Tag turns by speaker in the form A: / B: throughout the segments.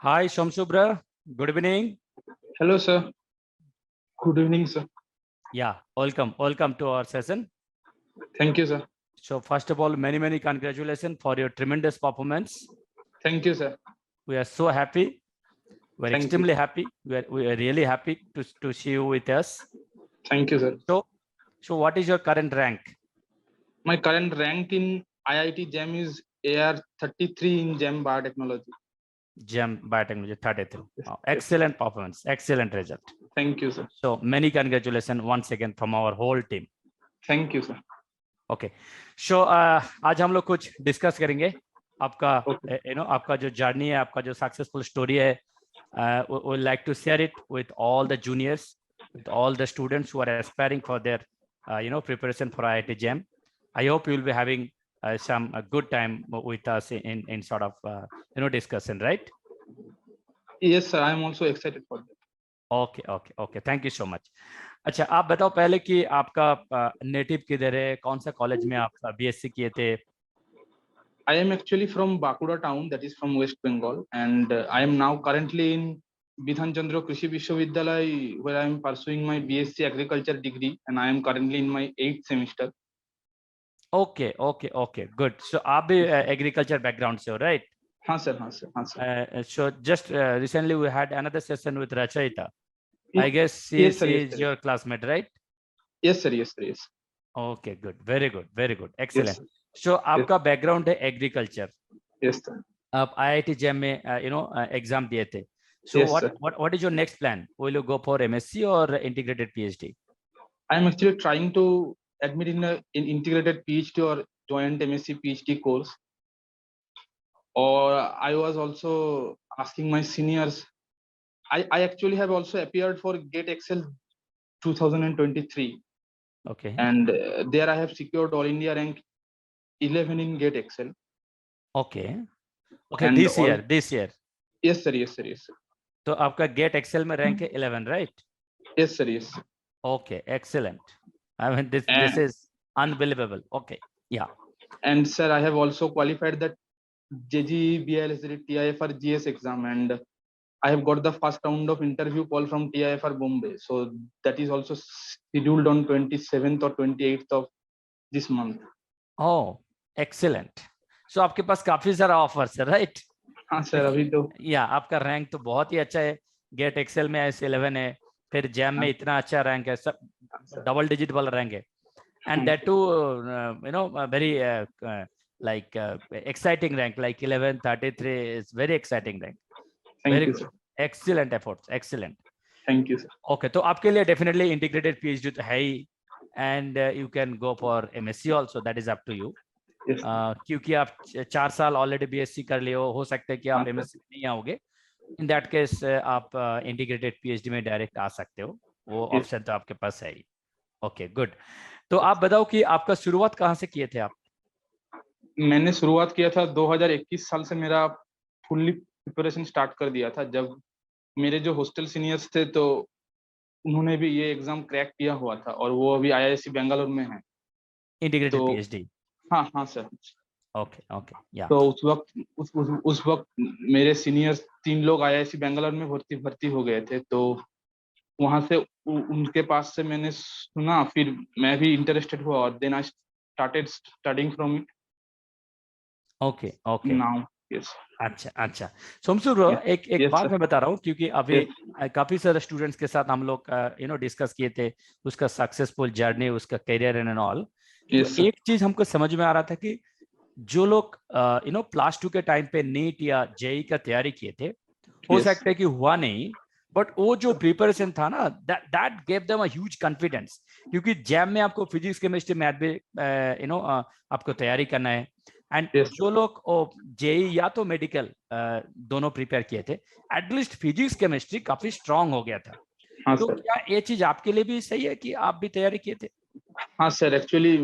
A: Hi, Shamsubra. Good evening.
B: Hello, sir. Good evening, sir.
A: Yeah, welcome to our session.
B: Thank you, sir.
A: So first of all, many congratulations for your tremendous performance.
B: Thank you, sir.
A: We are so happy. We're
B: Thank
A: extremely
B: you.
A: happy. We are really happy to see you with us.
B: Thank you, sir.
A: So what is your current rank?
B: My current rank in IIT JAM is AR 33 in JAM Biotechnology.
A: JAM Biotechnology 33.
B: Yes,
A: Oh,
B: yes, sir.
A: excellent performance, excellent result.
B: Thank you, sir.
A: So many congratulations once again from our whole team.
B: Thank you, sir.
A: Okay so आज हम लोग कुछ discuss करेंगे आपका आपका जो journey है, आपका जो सक्सेसफुल स्टोरी है. We like to share it with all the juniors, with all the students who are aspiring for their preparation for IIT JAM. I hope you will be having some good time with us in sort of discussion, right?
B: Yes, sir. I am also excited for that.
A: Okay thank you so much. अच्छा, आप बताओ पहले कि आपका native किधर है, कौन सा कॉलेज में आप बीएससी किए थे?
B: I am actually from Bakuda town, that is from West Bengal, and I am now currently in Bidhan Chandra Krishi Vishwavidyalaya, where I am pursuing my BSc Agriculture degree, and I am currently in my 8th semester.
A: Okay good. So आप भी agriculture background से हो, right?
B: हाँ sir, हाँ sir, हाँ sir.
A: So just recently we had another session with Rachayita. I guess
B: Yes, sir.
A: she
B: Yes,
A: is
B: sir.
A: your classmate, right?
B: Yes, sir. Yes, sir. Yes.
A: Okay, good. Very good.
B: Yes,
A: Excellent.
B: sir.
A: So आपका background है agriculture.
B: Yes, sir.
A: आप IIT JAM में exam दिए थे. So
B: Yes, sir.
A: what is your next plan? Will you go for MSc or integrated PhD?
B: I am actually trying to admit in integrated PhD or joint MSc PhD course. Or I was also asking my seniors. I actually have also appeared for GATE Excel 2023,
A: Okay.
B: and there I have secured All India rank 11 in GATE Excel.
A: Okay.
B: And
A: this year.
B: Yes, sir. Yes, sir. Yes, sir.
A: तो आपका gate Excel में rank है 11, right?
B: Yes, sir. Yes, sir.
A: Okay, excellent. I mean this is unbelievable. Okay, yeah.
B: And sir, I have also qualified that JG BILSD TIFR GS exam, and I have got the first round of interview call from TIFR Bombay. So that is also scheduled on 27th or 28th of this month.
A: Oh, excellent. So आपके पास काफी सारा offers है, right?
B: हाँ sir, अभी तो
A: या आपका rank तो बहुत ही अच्छा है. गेट एक्सेल में S11 है, फिर जैम में इतना अच्छा रैंक है, सब डबल डिजिट वाला रैंक है. And that too, very like exciting rank, like 1133 is very exciting rank.
B: Thank
A: Very
B: you,
A: good.
B: sir.
A: Excellent efforts, excellent.
B: Thank you, sir.
A: Okay, तो आपके लिए definitely integrated PhD तो है ही, and you can go for MSc also, that is up to you.
B: Yes.
A: क्योंकि आप 4 साल already BSc कर लिए हो सकता है कि आप MSc में नहीं आओगे. इन दैट केस आप इंटीग्रेटेड PhD में डायरेक्ट आ सकते हो, वो ऑप्शन तो आपके पास है ही. Okay good. तो आप बताओ कि आपका शुरुआत कहाँ से किए थे आप?
B: मैंने शुरुआत किया था 2021 साल से मेरा फुल्ली प्रिपरेशन स्टार्ट कर दिया था. जब मेरे जो हॉस्टल सीनियर्स थे तो उन्होंने भी ये एग्जाम क्रैक किया हुआ था, और वो अभी IISc बेंगलुरु में है.
A: इंटीग्रेटेड
B: तो
A: PhD.
B: हाँ सर.
A: ओके या.
B: तो उस वक्त मेरे सीनियर्स 3 लोग IISc बेंगलुरु में भर्ती हो गए थे. तो वहां से उनके पास से मैंने सुना, फिर मैं भी इंटरेस्टेड हुआ, और then I started studying from it.
A: Okay
B: now. Yes.
A: अच्छा. सोमसुर, एक बात मैं बता रहा हूँ, क्योंकि अभी काफी सारे स्टूडेंट्स के साथ हम लोग डिस्कस किए थे उसका सक्सेसफुल जर्नी, उसका करियर एंड ऑल. तो एक चीज हमको समझ में आ रहा था कि जो लोग +2 के टाइम पे नीट या जेई का तैयारी किए थे, हो सकता है कि हुआ नहीं, बट वो जो प्रिपरेशन था ना, that gave them a huge confidence. क्योंकि जैम में आपको फिजिक्स केमिस्ट्री मैथ भी आपको तैयारी करना है. एंड जो लोग जेई या तो मेडिकल दोनों प्रिपेयर किए थे, एटलीस्ट फिजिक्स केमिस्ट्री काफी स्ट्रांग हो गया था. तो क्या ये चीज आपके लिए भी सही है कि आप भी तैयारी किए थे?
B: हाँ सर, एक्चुअली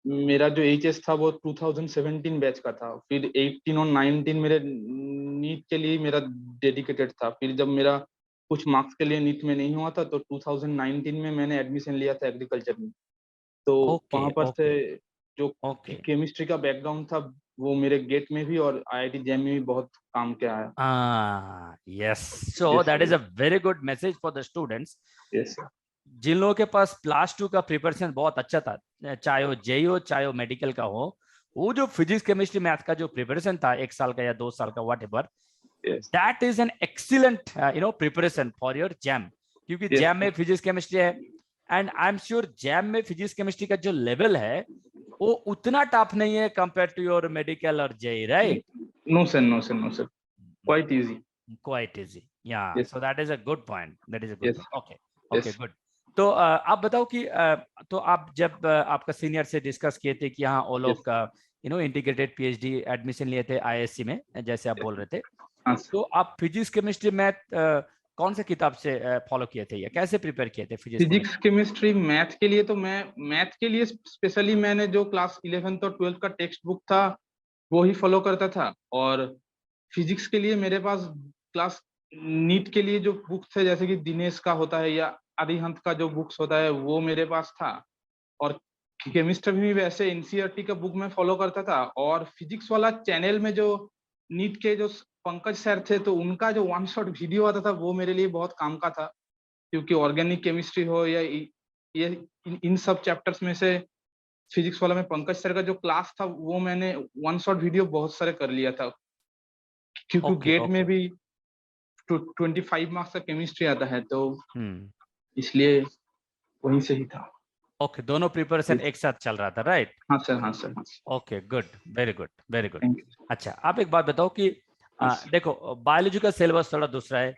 B: मेरा जो HS था वो 2017 बैच का था. फिर 18 और 19 मेरे नीट के लिए मेरा डेडिकेटेड था. फिर जब मेरा कुछ मार्क्स के लिए नीट में नहीं हुआ था, तो 2019 में मैंने एडमिशन लिया था एग्रीकल्चर में. तो वहां पर से जो केमिस्ट्री का बैकग्राउंड था वो मेरे गेट में भी और IIT JAM में भी बहुत काम क्या है।
A: Yes, so
B: Yes,
A: that
B: sir.
A: is a very good message for the students.
B: Yes, sir.
A: जिन लोगों के पास क्लास 2 का प्रिपरेशन बहुत अच्छा था, चाहे वो जेई हो चाहे वो मेडिकल का हो, वो जो फिजिक्स केमिस्ट्री मैथ का जो प्रिपरेशन था 1 साल का या 2 साल का whatever,
B: Yes.
A: That is an excellent preparation for your JAM, क्योंकि
B: Yes,
A: जैम में
B: sir.
A: फिजिक्स केमिस्ट्री है and I am sure JAM में फिजिक्स केमिस्ट्री का जो लेवल है वो उतना टफ नहीं है कंपेयर टू योर मेडिकल और JEE, right?
B: No, sir. No, sir. No, sir. Quite easy.
A: Quite easy, yeah.
B: Yes.
A: So that is a good point. That is a good
B: Yes.
A: point. Okay,
B: Yes.
A: okay, good. तो आप बताओ कि तो आप जब आपका senior से discuss किए थे कि हाँ वो लोग इंटीग्रेटेड पीएचडी एडमिशन लिए थे आईएससी में, जैसे आप बोल रहे थे,
B: हाँ,
A: तो आप फिजिक्स केमिस्ट्री मैथ कौन से किताब से फॉलो किए थे या कैसे प्रिपेयर किए थे
B: फिजिक्स केमिस्ट्री मैथ के लिए? तो मैं मैथ के लिए स्पेशली मैंने जो क्लास 11th और 12th का टेक्स्ट बुक था वो ही फॉलो करता था, और फिजिक्स के लिए मेरे पास क्लास नीट के लिए जो बुक्स थे जैसे कि दिनेश का होता है या अरिहंत का जो बुक्स होता है वो मेरे पास था, और केमिस्ट्री भी वैसे एनसीईआरटी का बुक में फॉलो करता था। और फिजिक्स वाला चैनल में जो नीट के जो पंकज सर थे तो उनका जो वन शॉट वीडियो आता था वो मेरे लिए बहुत काम का था, क्योंकि ऑर्गेनिक केमिस्ट्री हो या ये इन सब चैप्टर्स में से फिजिक्स वाला में पंकज सर का जो क्लास था वो मैंने वन शॉट वीडियो बहुत सारे कर लिया था, क्योंकि गेट में भी 25 मार्क्स का केमिस्ट्री आता है तो इसलिए वहीं से ही था।
A: ओके, दोनों प्रिपरेशन एक साथ चल रहा था, राइट?
B: हाँ सर, हाँ सर, हाँ sir.
A: Okay, good, very good, very good.
B: Thank you.
A: अच्छा, आप एक बात बताओ कि देखो बायोलॉजी का सिलेबस थोड़ा दूसरा है,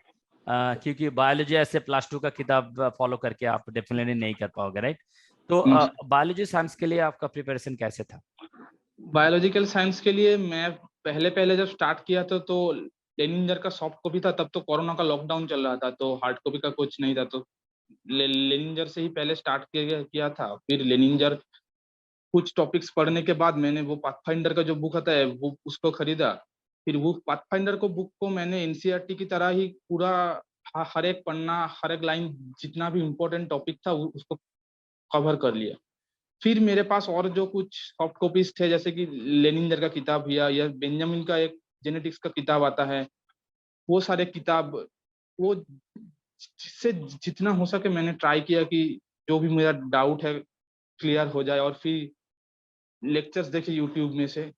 A: क्योंकि बायोलॉजी ऐसे प्लस 2 का किताब फॉलो करके आप डेफिनेटली नहीं कर पाओगे, राइट? तो बायोलॉजी साइंस के लिए आपका प्रिपरेशन कैसे था?
B: बायोलॉजिकल साइंस के लिए मैं पहले जब स्टार्ट किया था तो लेनिंजर का सॉफ्ट कॉपी था, तब तो कोरोना का लॉकडाउन चल रहा था तो हार्ड कॉपी का कुछ नहीं था, तो लेनिंजर से ही पहले स्टार्ट किया था। फिर लेनिंजर कुछ टॉपिक्स पढ़ने के बाद मैंने वो पाथफाइंडर का जो बुक आता है वो उसको खरीदा। फिर वो पाथफाइंडर को बुक को मैंने एनसीईआरटी की तरह ही पूरा हर एक पन्ना हर एक लाइन जितना भी इम्पोर्टेंट टॉपिक था उसको कवर कर लिया। फिर मेरे पास और जो कुछ सॉफ्ट कॉपीज थे जैसे कि लेनिंजर का किताब या बेंजामिन का एक जेनेटिक्स का किताब आता है, वो सारे किताब वो जिससे जितना हो सके मैंने ट्राई किया कि जो भी मेरा डाउट है क्लियर हो जाए, और फिर लेक्चर्स देखे यूट्यूब में से,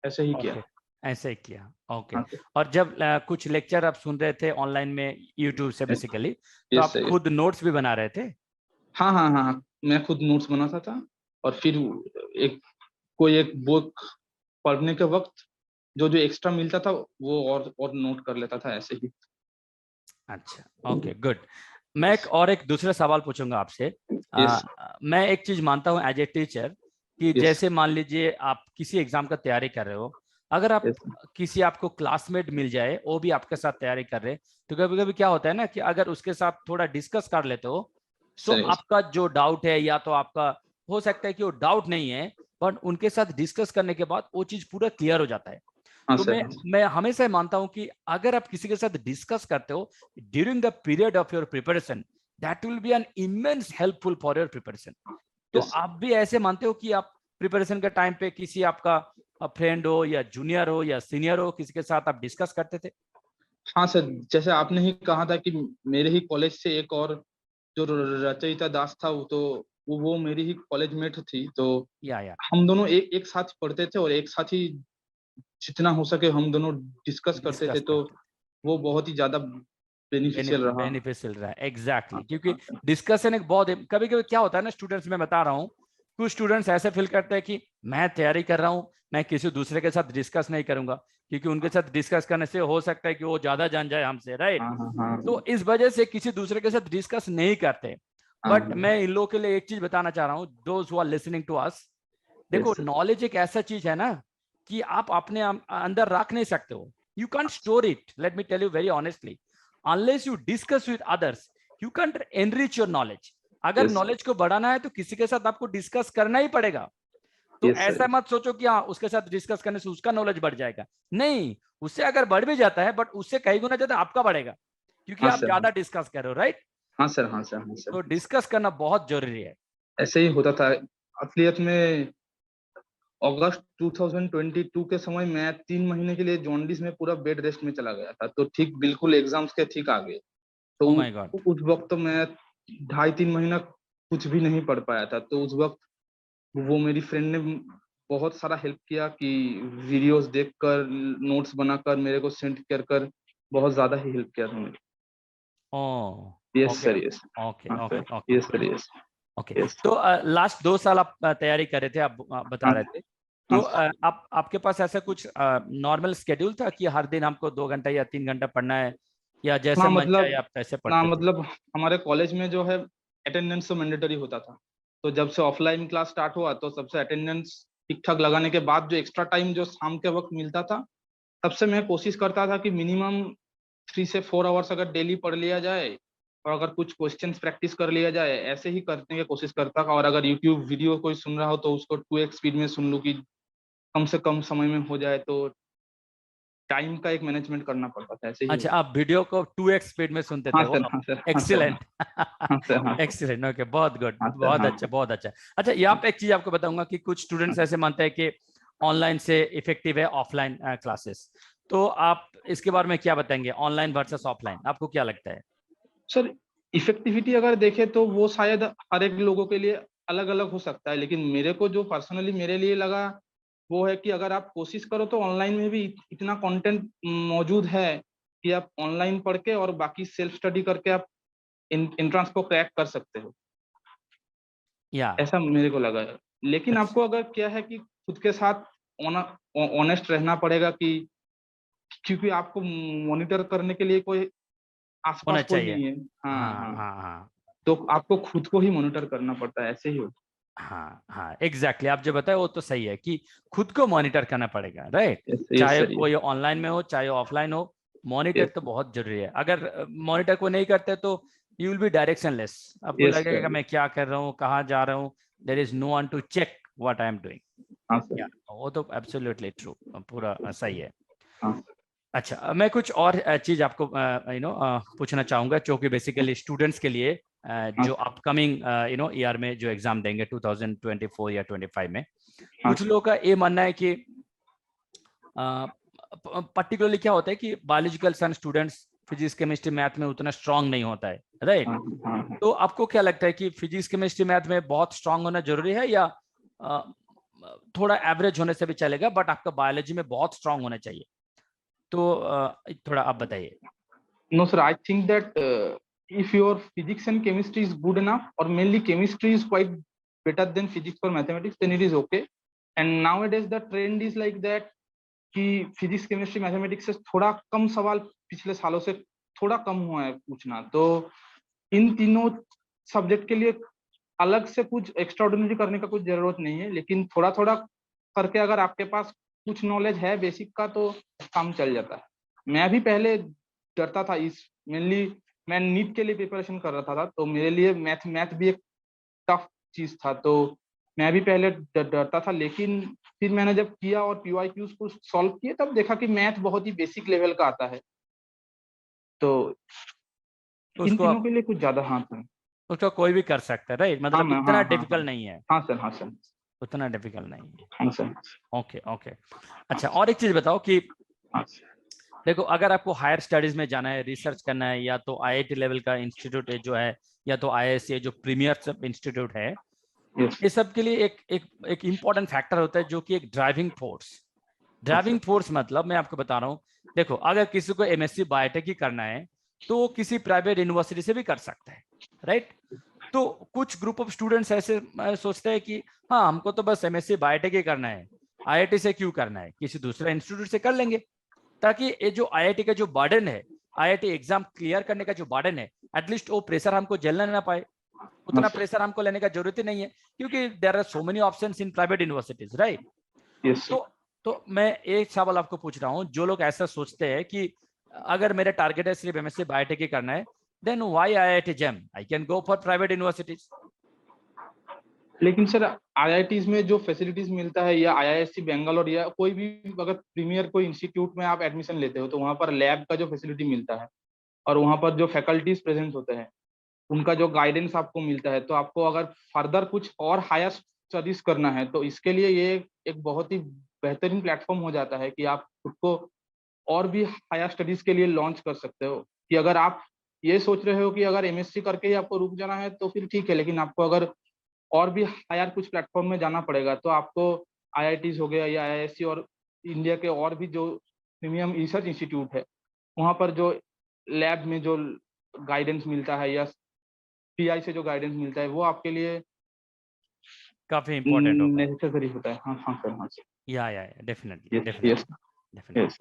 B: ऐसे ही किया।
A: ऐसे ही किया, ओके। और जब कुछ लेक्चर आप सुन रहे थे ऑनलाइन में यूट्यूब से बेसिकली, तो आप खुद नोट्स भी बना रहे थे?
B: हाँ हाँ हाँ, मैं खुद नोट्स बनाता था, और फिर कोई एक बुक पढ़ने के वक्त जो एक्स्ट्रा मिलता था वो और नोट कर लेता था, ऐसे ही।
A: अच्छा, ओके, गुड। मैं एक दूसरा सवाल पूछूंगा आपसे। मैं एक चीज मानता हूँ एज ए टीचर कि जैसे मान लीजिए आप किसी एग्जाम का तैयारी कर रहे हो, अगर आप किसी आपको क्लासमेट मिल जाए वो भी आपके साथ तैयारी कर रहे, तो कभी कभी क्या होता है ना कि अगर उसके साथ थोड़ा डिस्कस कर लेते हो तो आपका जो डाउट है या तो आपका हो सकता है कि वो डाउट नहीं है, बट उनके साथ डिस्कस करने के बाद वो चीज पूरा क्लियर हो जाता है। तो मैं हमेशा मानता हूं कि अगर आप किसी के साथ डिस्कस करते हो during the period of your preparation, that will be an immense helpful for your preparation. तो आप भी ऐसे मानते हो कि आप प्रिपरेशन के टाइम पे किसी आपका फ्रेंड हो या जूनियर हो या सीनियर हो, किसी के साथ आप डिस्कस करते थे?
B: हाँ सर, जैसे आपने ही कहा था कि मेरे ही कॉलेज से एक और जो रचयिता दास था वो मेरी ही कॉलेज मेट थी, तो हम दोनों एक साथ पढ़ते थे और एक साथ ही जितना हो सके हम दोनों डिस्कस करते थे, तो वो बहुत ही ज्यादा बेनिफिशियल
A: रहा। एग्जैक्टली, क्योंकि डिस्कशन एक बहुत, कभी कभी क्या होता है ना स्टूडेंट्स, में बता रहा हूँ कुछ स्टूडेंट्स ऐसे फील करते हैं कि मैं तैयारी कर रहा हूँ, मैं किसी दूसरे के साथ डिस्कस नहीं करूंगा, क्योंकि उनके साथ डिस्कस करने से हो सकता है कि वो ज्यादा जान जाए हमसे, राइट? तो इस वजह से किसी दूसरे के साथ डिस्कस नहीं करते। बट मैं इन लोगों के लिए एक चीज बताना चाह रहा हूँ, those who are listening to us, देखो नॉलेज एक ऐसा चीज है ना कि आप अपने अंदर रख नहीं सकते हो। You can store it, let me tell you very honestly, unless you discuss with others you can enrich your knowledge. अगर नॉलेज को बढ़ाना है तो किसी के साथ आपको डिस्कस करना ही पड़ेगा। तो ऐसा मत सोचो कि हाँ उसके साथ डिस्कस करने से उसका नॉलेज बढ़ जाएगा, नहीं, उससे अगर बढ़ भी जाता है बट उससे कई गुना ज्यादा आपका बढ़ेगा, क्योंकि आप ज्यादा डिस्कस कर रहे हो, राइट?
B: हाँ सर, हाँ सर, हाँ सर।
A: तो डिस्कस करना बहुत जरूरी है।
B: ऐसे ही होता था असलियत में। अगस्त 2022 के समय मैं 3 महीने के लिए जॉन्डिस में पूरा बेड रेस्ट में चला गया था, तो ठीक बिल्कुल एग्जाम्स के ठीक आगे। तो
A: ओह माय गॉड।
B: उस वक्त तो मैं 2.5-3 महीना कुछ भी नहीं पढ़ पाया था। तो उस वक्त वो मेरी फ्रेंड ने बहुत सारा हेल्प किया कि वीडियोस देखकर, नोट्स बनाकर मेरे को सेंड कर कर बहुत ज्यादा ही हेल्प किया था मेरे।
A: Oh
B: yes
A: okay
B: sir, yes.
A: Okay
B: हाँ
A: okay
B: sir,
A: okay
B: yes sir, yes.
A: Okay.
B: Yes.
A: तो लास्ट 2 साल आप तैयारी कर रहे थे, आप बता
B: हाँ
A: रहे थे। तो
B: हाँ।
A: आप आपके पास ऐसा कुछ नॉर्मल स्केड्यूल था कि हर दिन हमको 2 घंटा या 3 घंटा पढ़ना है, या जैसे
B: ना
A: मन चाहे
B: मतलब
A: आप कैसे
B: ना
A: पढ़ते थे?
B: मतलब हमारे कॉलेज में जो है अटेंडेंस तो मैंडेटरी होता था। तो जब से ऑफलाइन क्लास स्टार्ट हुआ तो सबसे अटेंडेंस ठीक ठाक लगाने के बाद जो एक्स्ट्रा टाइम जो शाम के वक्त मिलता था, तब से मैं कोशिश करता था कि मिनिमम 3 से 4 आवर्स अगर डेली पढ़ लिया जाए, और अगर कुछ क्वेश्चंस प्रैक्टिस कर लिया जाए, ऐसे ही करने की कोशिश करता था। और अगर यूट्यूब वीडियो कोई सुन रहा हो तो उसको 2x स्पीड में सुन लूं कि कम से कम समय में हो जाए। तो टाइम का एक मैनेजमेंट करना पड़ता था, ऐसे ही
A: अच्छा,
B: होता।
A: आप वीडियो को 2x स्पीड में सुनते थे?
B: हाँ
A: वो
B: सर, हाँ सर, हाँ सर,
A: एक्सीलेंट।
B: हाँ सर, हाँ सर,
A: एक्सीलेंट, ओके, बहुत गुड,
B: हाँ सर,
A: बहुत
B: हाँ
A: अच्छा, बहुत अच्छा। अच्छा, यहाँ पे एक चीज आपको बताऊंगा कि कुछ स्टूडेंट्स ऐसे मानते हैं कि ऑनलाइन से इफेक्टिव है ऑफलाइन क्लासेस। तो आप इसके बारे में क्या बताएंगे, ऑनलाइन वर्सेस ऑफलाइन, आपको क्या लगता है?
B: सर। इफेक्टिविटी अगर देखें तो वो शायद हर एक लोगों के लिए अलग अलग हो सकता है, लेकिन मेरे को जो पर्सनली मेरे लिए लगा वो है कि अगर आप कोशिश करो तो ऑनलाइन में भी इतना कंटेंट मौजूद है कि आप ऑनलाइन पढ़ के और बाकी सेल्फ स्टडी करके आप एंट्रेंस को क्रैक कर सकते हो।
A: या
B: ऐसा मेरे को लगा है। लेकिन
A: अच्छा,
B: आपको अगर क्या है कि खुद के साथ ऑनेस्ट रहना पड़ेगा कि क्योंकि आपको मॉनिटर करने के लिए कोई
A: होना
B: आसपास कोई
A: चाहिए।
B: नहीं है। हाँ
A: हाँ
B: हाँ।
A: हाँ हाँ
B: तो आपको खुद को ही मॉनिटर करना पड़ता है, ऐसे ही होता
A: हाँ हाँ, एग्जैक्टली, आप जो बताए वो तो सही है कि खुद को मॉनिटर करना पड़ेगा, राइट?
B: है। यस
A: चाहे
B: सर,
A: वो ये ऑनलाइन में हो चाहे ऑफलाइन हो, मॉनिटर
B: यस
A: तो बहुत जरूरी है। अगर मॉनिटर को नहीं करते तो यू विल बी डायरेक्शनलेस, आपको
B: यस
A: लगेगा
B: सर।
A: कि मैं क्या कर रहा हूँ, कहाँ जा रहा हूँ, there is no one to check what I am doing.
B: हाँ
A: या
B: सर।
A: वो तो एब्सोल्युटली ट्रू, पूरा सही है।
B: हाँ
A: अच्छा, मैं कुछ और चीज आपको पूछना चाहूंगा जो कि बेसिकली स्टूडेंट्स के लिए
B: हाँ
A: जो अपकमिंग ईयर में जो एग्जाम देंगे 2024 या 25 में,
B: हाँ
A: कुछ लोगों का ये मानना है कि पर्टिकुलरली क्या होता है कि biological science students physics chemistry math में उतना स्ट्रांग नहीं होता है, राइट?
B: हाँ हाँ।
A: तो आपको क्या लगता है कि फिजिक्स केमिस्ट्री मैथ में बहुत स्ट्रांग होना जरूरी है, या अ, थोड़ा एवरेज होने से भी चलेगा बट आपका बायोलॉजी में बहुत स्ट्रांग होना चाहिए? तो थोड़ा आप बताइए।
B: No sir, I think that if your physics and chemistry is good enough, or mainly chemistry is quite better than physics or mathematics, then it is okay. And nowadays the trend is like that कि physics chemistry mathematics से थोड़ा कम सवाल पिछले सालों से थोड़ा कम हुआ है पूछना। तो इन तीनों सब्जेक्ट के लिए अलग से कुछ एक्स्ट्राऑर्डिनरी करने का कुछ जरूरत नहीं है, लेकिन थोड़ा थोड़ा करके अगर आपके पास कुछ नॉलेज है बेसिक का तो काम चल जाता है। मैं भी पहले डरता था इस, मेनली मैं नीट के लिए प्रिपरेशन कर रहा था, तो मेरे लिए मैथ भी एक टफ चीज था। तो मैं भी पहले डरता था, लेकिन फिर मैंने जब किया और पीवाईक्यूज को सॉल्व किए तब देखा कि मैथ बहुत ही बेसिक लेवल का आता है। तो
A: तो
B: इन
A: उसको
B: तीनों
A: आप,
B: के लिए कुछ ज्यादा हाँ सर।
A: उसको कोई भी कर सकता है, राइट?
B: हाँ
A: मतलब
B: मैं, हाँ
A: इतना
B: हाँ हाँ।
A: डिफिकल्ट नहीं है,
B: हाँ सर, हाँ सर,
A: उतना डिफिकल्ट नहीं है।
B: हाँ सर,
A: ओके ओके। अच्छा, और एक चीज बताओ कि
B: हाँ
A: देखो, अगर आपको हायर स्टडीज में जाना है, रिसर्च करना है, या तो आईआईटी लेवल का इंस्टीट्यूट है जो है, या तो आईआईएससी जो प्रीमियर इंस्टीट्यूट है,
B: यस।
A: ये सब के लिए एक एक एक इम्पॉर्टेंट फैक्टर होता है जो कि एक ड्राइविंग फोर्स।
B: हाँ
A: ड्राइविंग
B: सर,
A: फोर्स मतलब मैं आपको बता रहा हूँ, देखो, अगर किसी को एमएससी बायोटेक ही करना है तो वो किसी प्राइवेट यूनिवर्सिटी से भी कर सकता है, राइट? तो कुछ ग्रुप ऑफ स्टूडेंट्स ऐसे सोचते हैं कि हाँ, हमको तो बस एमएससी बायोटेक ही करना है, आईआईटी से क्यों करना है, किसी दूसरे इंस्टीट्यूट से कर लेंगे, ताकि ये जो आईआईटी का जो बर्डन है, आईआईटी एग्जाम क्लियर करने का जो बर्डन है, एटलीस्ट वो प्रेशर हमको झेलना ना पाए।
B: हाँ
A: उतना
B: सर,
A: प्रेशर हमको लेने का जरूरत ही नहीं है, क्योंकि there are so many options in private universities, right?
B: Yes sir.
A: तो मैं एक सवाल आपको पूछ रहा हूँ, जो लोग ऐसा सोचते हैं कि अगर मेरा टारगेट है सिर्फ एमएससी बायोटेक ही करना है, then why IIT JAM, I can go for private universities.
B: लेकिन सर आईआईटीज में जो फैसिलिटीज मिलता है, या आईआईएससी बेंगलोर, या कोई भी अगर प्रीमियर कोई इंस्टीट्यूट में आप एडमिशन लेते हो तो वहाँ पर लैब का जो फैसिलिटी मिलता है, और वहाँ पर जो फैकल्टीज प्रेजेंट होते हैं, उनका जो गाइडेंस आपको मिलता है, तो आपको अगर फर्दर कुछ और हायर स्टडीज करना है तो इसके लिए ये एक बहुत ही बेहतरीन प्लेटफॉर्म हो जाता है कि आप खुद को और भी हायर स्टडीज के लिए लॉन्च कर सकते हो। कि अगर आप ये सोच रहे हो कि अगर एमएससी करके ही आपको रुक जाना है तो फिर ठीक है, लेकिन आपको अगर और भी हायर कुछ प्लेटफॉर्म में जाना पड़ेगा तो आपको आईआईटीज हो गया या आईआईएससी और इंडिया के और भी जो प्रीमियम रिसर्च इंस्टीट्यूट है वहाँ पर जो लैब में जो गाइडेंस मिलता है या पीआई से जो गाइडेंस मिलता है वो आपके लिए
A: काफी इम्पोर्टेंट होगा,
B: नेसेसरी होता है। हाँ हाँ सर, हाँ सर,
A: या डेफिनेटली
B: यस
A: डेफिनेटली।
B: यस।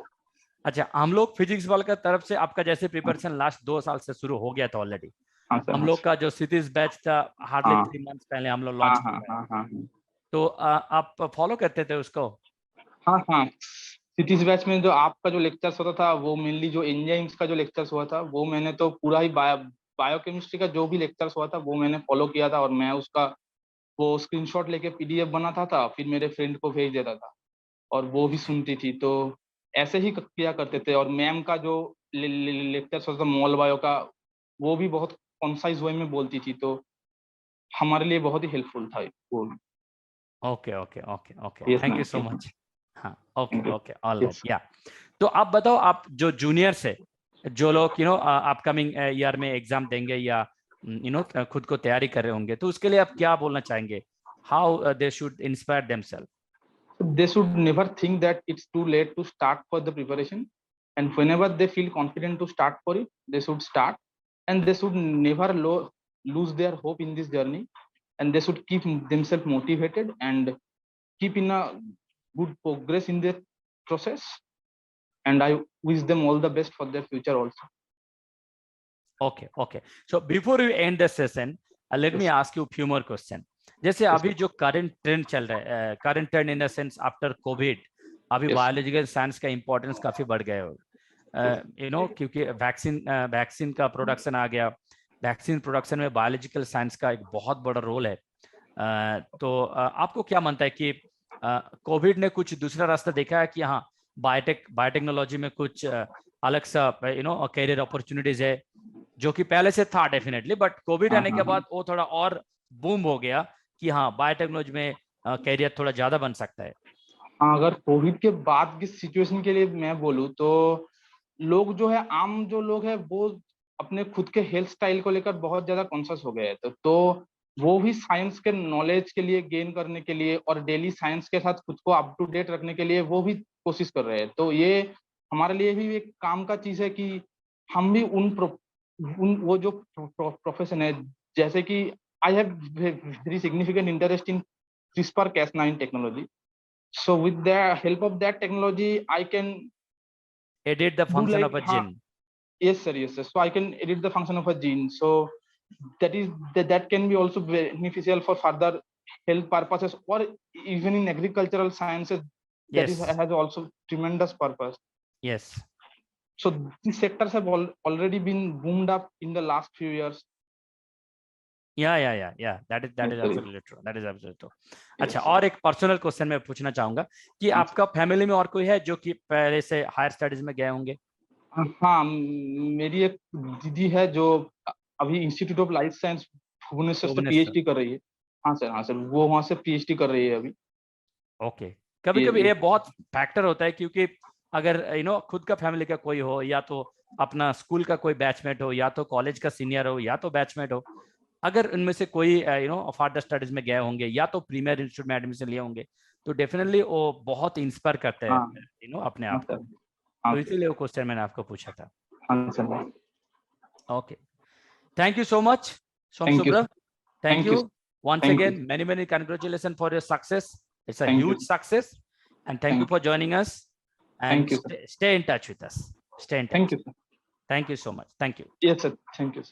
A: अच्छा, हम लोग फिजिक्स वाले का तरफ से आपका जैसे प्रिपरेशन लास्ट 2 साल से शुरू हो गया था ऑलरेडी।
B: हाँ सर,
A: हम लोग का जो सिटीज बैच था हार्डली 3 मंथ्स पहले हम लोग लॉन्च किया है।
B: हाँ
A: तो आप फॉलो करते थे उसको?
B: हाँ। सिटीज बैच में जो आपका जो लेक्चर्स होता था वो मेनली जो एंजाइम्स का जो लेक्चर्स हुआ था वो मैंने तो पूरा ही बायोकेमिस्ट्री का जो भी लेक्चर्स हुआ था वो मैंने फॉलो किया था और मैं उसका वो स्क्रीनशॉट लेके पीडीएफ बनाता था, फिर मेरे फ्रेंड को भेज देता था और वो भी सुनती थी। तो ऐसे ही किया करते थे। और मैम का जो लेक्चर्स होता था मॉल बायो का वो भी बहुत कॉन्साइज वे में बोलती थी, तो हमारे लिए बहुत ही हेल्पफुल था वो।
A: Okay okay okay okay,
B: yes
A: thank
B: ma'am,
A: you so
B: yes
A: much. हाँ, okay
B: ma'am,
A: okay, all right,
B: yes.
A: Yeah. तो आप बताओ, आप जो जूनियर से जो लोग अपकमिंग ईयर में एग्जाम देंगे या खुद को तैयारी कर रहे होंगे, तो उसके लिए आप क्या बोलना चाहेंगे? How they should inspire themselves?
B: They should never think that it's too late to start for the preparation, and whenever they feel confident to start for it they should start, and they should never lose their hope in this journey, and they should keep themselves motivated and keep in a good progress in their process, and I wish them all the best for their future also.
A: Okay, so before we end the session, let me ask you a few more questions. जैसे अभी जो current trend चल रहा है, current trend in the sense after Covid, अभी biological science का importance काफी बढ़ गया हो, क्योंकि वैक्सीन का प्रोडक्शन आ गया। वैक्सीन प्रोडक्शन में बायोलॉजिकल साइंस का एक बहुत बड़ा रोल है। तो आपको क्या मानता है कि कोविड ने कुछ दूसरा रास्ता देखा है कि हाँ, बायोटेक्नोलॉजी में कुछ अलग सा कैरियर अपॉर्चुनिटीज है, जो कि पहले से था डेफिनेटली, बट कोविड आने के बाद वो थोड़ा और बूम हो गया कि हाँ, बायोटेक्नोलॉजी में कैरियर थोड़ा ज्यादा बन सकता है?
B: हाँ, अगर कोविड के बाद की सिचुएशन के लिए मैं बोलूँ तो लोग जो है, आम जो लोग है वो अपने खुद के हेल्थ स्टाइल को लेकर बहुत ज्यादा कॉन्शियस हो गए हैं। तो वो भी साइंस के नॉलेज के लिए गेन करने के लिए और डेली साइंस के साथ खुद को अप टू डेट रखने के लिए वो भी कोशिश कर रहे हैं। तो ये हमारे लिए भी एक काम का चीज है कि हम भी उन वो जो प्रोफेशन है, जैसे कि I have very significant interest in CRISPR-Cas9 technology. So with the help of that technology, I can
A: edit the function of a gene.
B: Yes sir, yes sir. So I can edit the function of a gene. So that can be also beneficial for further health purposes, or even in agricultural sciences. That has also tremendous purpose.
A: Yes.
B: So these sectors have already been boomed up in the last few years.
A: Yeah. That is absolutely true. That is absolutely true. अच्छा, और एक personal question मैं पूछना चाहूंगा कि आपका family में और कोई है जो कि पहले से हायर स्टडीज में गए होंगे?
B: हाँ, मेरी एक दीदी है जो अभी institute of life science Bhubaneswar से पीएचडी कर रही है। हाँ सर, वो वहाँ से पीएचडी कर रही है अभी।
A: ओके, कभी-कभी ये बहुत फैक्टर होता है, क्योंकि अगर खुद का फैमिली का कोई हो, या तो अपना स्कूल का कोई बैचमेट हो, या तो कॉलेज का सीनियर हो, या तो बैचमेट हो, अगर उनमें से कोई फर्दर स्टडीज में गए होंगे या तो प्रीमियर इंस्टीट्यूट में एडमिशन लिए होंगे, तो डेफिनेटली वो बहुत इंस्पायर करते हैं अपने आप को। तो इसीलिए वो क्वेश्चन मैंने आपको पूछा था। Okay, thank you so much Somasubrah. Thank you once again, many congratulations for your success. It's a huge success, and thank you for joining us, and stay in touch with us. Stay in touch.
B: Thank you, sir.
A: Thank you so much. Thank you.
B: Yes sir, thank you.